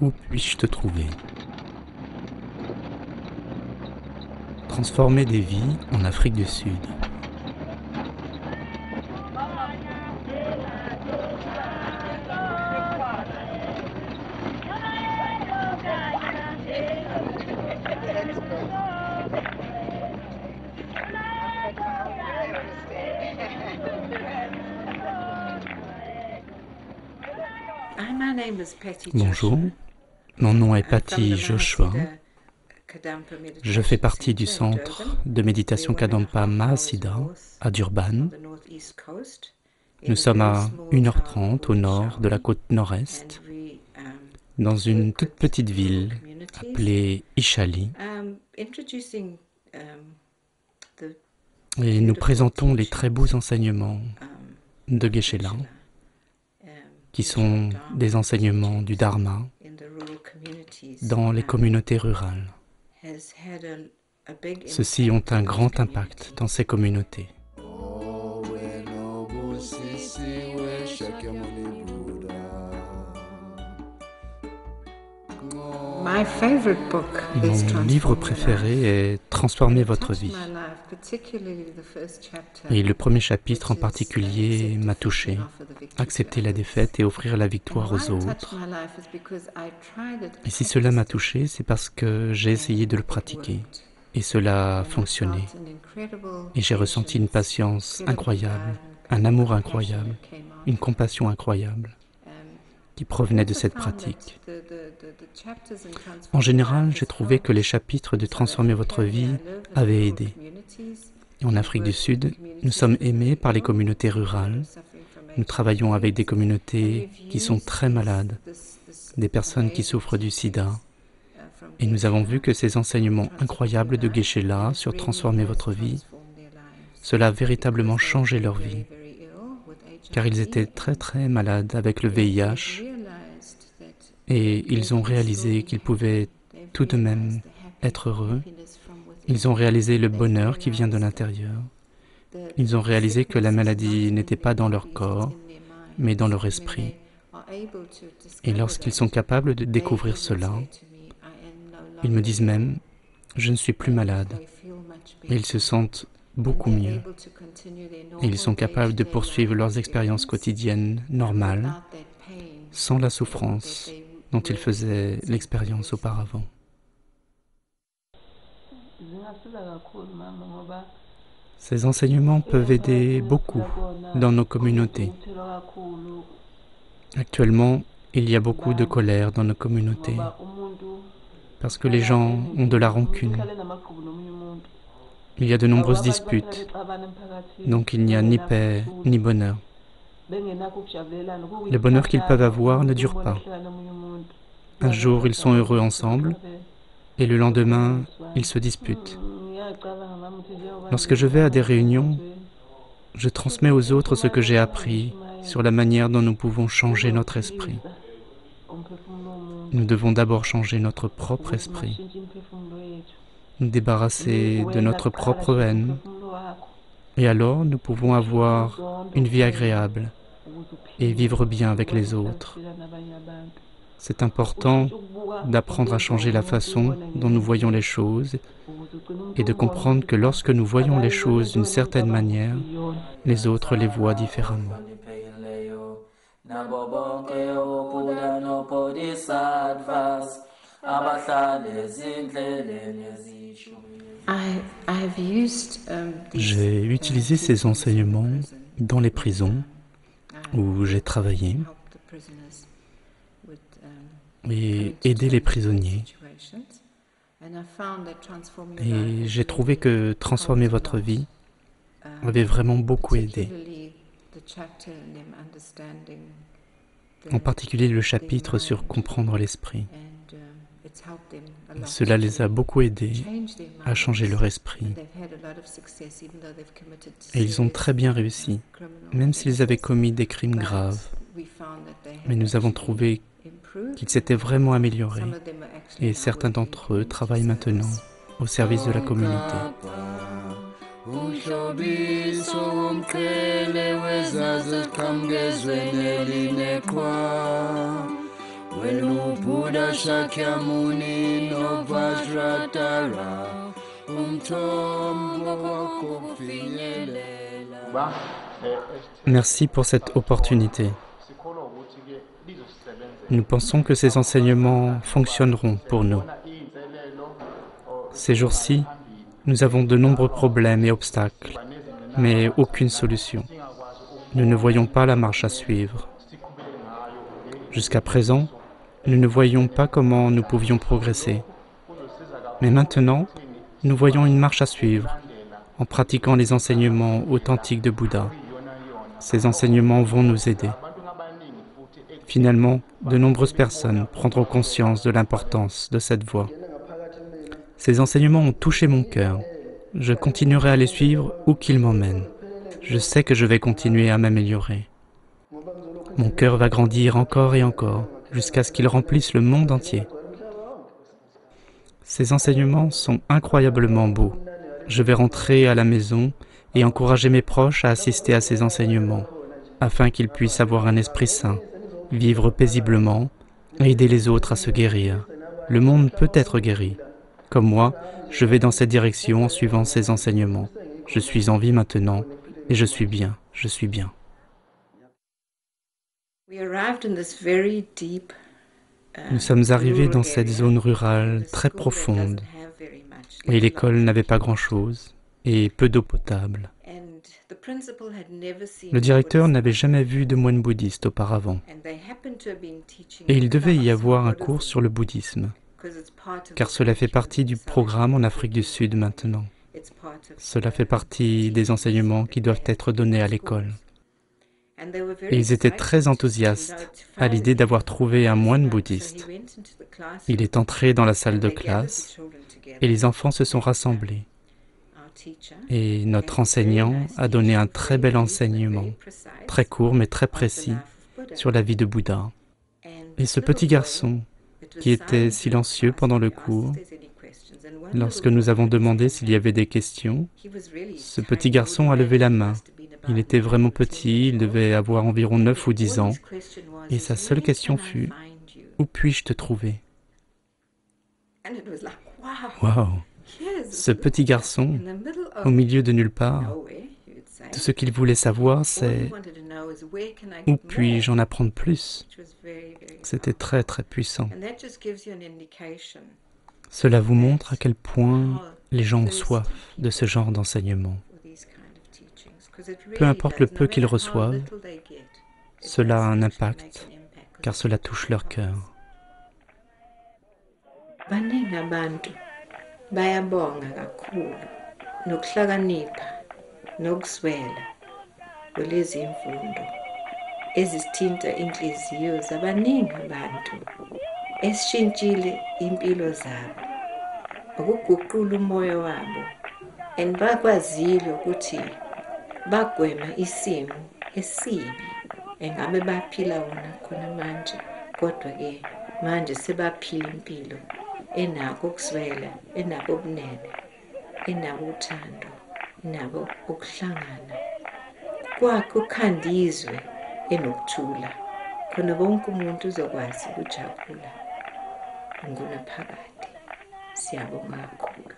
Où puis-je te trouver? Transformer des vies en Afrique du Sud. Bonjour, mon nom est Patty Joshua. Je fais partie du centre de méditation Kadampa Mahasiddha à Durban. Nous sommes à 1h30 au nord de la côte nord-est, dans une toute petite ville appelée Ishali. Et nous présentons les très beaux enseignements de Geshe-la, qui sont des enseignements du Dharma dans les communautés rurales. Ceux-ci ont un grand impact dans ces communautés. Mon livre préféré est Transformer votre vie. Et le premier chapitre en particulier m'a touché. Accepter la défaite et offrir la victoire aux autres. Et si cela m'a touché, c'est parce que j'ai essayé de le pratiquer. Et cela a fonctionné. Et j'ai ressenti une patience incroyable, un amour incroyable, une compassion incroyable qui provenait de cette pratique. En général, j'ai trouvé que les chapitres de Transformer votre vie avaient aidé. En Afrique du Sud, nous sommes aimés par les communautés rurales. Nous travaillons avec des communautés qui sont très malades, des personnes qui souffrent du sida. Et nous avons vu que ces enseignements incroyables de Geshe-la sur Transformer votre vie, cela a véritablement changé leur vie. Car ils étaient très très malades avec le VIH et ils ont réalisé qu'ils pouvaient tout de même être heureux. Ils ont réalisé le bonheur qui vient de l'intérieur. Ils ont réalisé que la maladie n'était pas dans leur corps, mais dans leur esprit. Et lorsqu'ils sont capables de découvrir cela, ils me disent même « je ne suis plus malade ». Et ils se sentent beaucoup mieux. Et ils sont capables de poursuivre leurs expériences quotidiennes normales, sans la souffrance dont ils faisaient l'expérience auparavant. Ces enseignements peuvent aider beaucoup dans nos communautés. Actuellement, il y a beaucoup de colère dans nos communautés, parce que les gens ont de la rancune. Il y a de nombreuses disputes, donc il n'y a ni paix ni bonheur. Le bonheur qu'ils peuvent avoir ne dure pas. Un jour, ils sont heureux ensemble, et le lendemain, ils se disputent. Lorsque je vais à des réunions, je transmets aux autres ce que j'ai appris sur la manière dont nous pouvons changer notre esprit. Nous devons d'abord changer notre propre esprit, nous débarrasser de notre propre haine, et alors nous pouvons avoir une vie agréable et vivre bien avec les autres. C'est important d'apprendre à changer la façon dont nous voyons les choses et de comprendre que lorsque nous voyons les choses d'une certaine manière, les autres les voient différemment. J'ai utilisé ces enseignements dans les prisons où j'ai travaillé et aidé les prisonniers. Et j'ai trouvé que Transformer votre vie avait vraiment beaucoup aidé. En particulier le chapitre sur comprendre l'esprit. Cela les a beaucoup aidés à changer leur esprit. Et ils ont très bien réussi, même s'ils avaient commis des crimes graves. Mais nous avons trouvé qu'ils s'étaient vraiment améliorés. Et certains d'entre eux travaillent maintenant au service de la communauté. Merci pour cette opportunité. Nous pensons que ces enseignements fonctionneront pour nous. Ces jours-ci, nous avons de nombreux problèmes et obstacles, mais aucune solution. Nous ne voyons pas la marche à suivre. Jusqu'à présent, nous ne voyions pas comment nous pouvions progresser. Mais maintenant, nous voyons une marche à suivre, en pratiquant les enseignements authentiques de Bouddha. Ces enseignements vont nous aider. Finalement, de nombreuses personnes prendront conscience de l'importance de cette voie. Ces enseignements ont touché mon cœur. Je continuerai à les suivre où qu'ils m'emmènent. Je sais que je vais continuer à m'améliorer. Mon cœur va grandir encore et encore, jusqu'à ce qu'il remplisse le monde entier. Ces enseignements sont incroyablement beaux. Je vais rentrer à la maison et encourager mes proches à assister à ces enseignements, afin qu'ils puissent avoir un esprit sain, vivre paisiblement et aider les autres à se guérir. Le monde peut être guéri. Comme moi, je vais dans cette direction en suivant ces enseignements. Je suis en vie maintenant et je suis bien, je suis bien. Nous sommes arrivés dans cette zone rurale très profonde et l'école n'avait pas grand-chose et peu d'eau potable. Le directeur n'avait jamais vu de moine bouddhiste auparavant et il devait y avoir un cours sur le bouddhisme, car cela fait partie du programme en Afrique du Sud maintenant. Cela fait partie des enseignements qui doivent être donnés à l'école. Et ils étaient très enthousiastes à l'idée d'avoir trouvé un moine bouddhiste. Il est entré dans la salle de classe et les enfants se sont rassemblés. Et notre enseignant a donné un très bel enseignement, très court mais très précis, sur la vie de Bouddha. Et ce petit garçon, qui était silencieux pendant le cours, lorsque nous avons demandé s'il y avait des questions, ce petit garçon a levé la main. Il était vraiment petit, il devait avoir environ 9 ou 10 ans, et sa seule question fut « Où puis-je te trouver ?» Waouh! Ce petit garçon, au milieu de nulle part, tout ce qu'il voulait savoir, c'est « Où puis-je en apprendre plus ?» C'était très très puissant. Cela vous montre à quel point les gens ont soif de ce genre d'enseignement. Peu importe le peu qu'ils reçoivent, cela a un impact, car cela touche leur cœur. Baningi abantu bayabonga kakhulu nokuhlakanipha nokuswela kulezi imfundo ezisithinta inhliziyo zabaningi abantu esishintshile impilo zabo ukuguqula umoya wabo and bakwazile ukuthi bagwema isimo esibi engabe baphila wona khona manje kodwa-ke manje sebaphila impilo enako ukuswela, enako ubunene, enako uthando, enako ukuhlangana. Kwakho ukhanda izwe enokuthula khona bonke umuntu uzokwazi ukujabula ngunaphakade. Siyabonga kakhulu.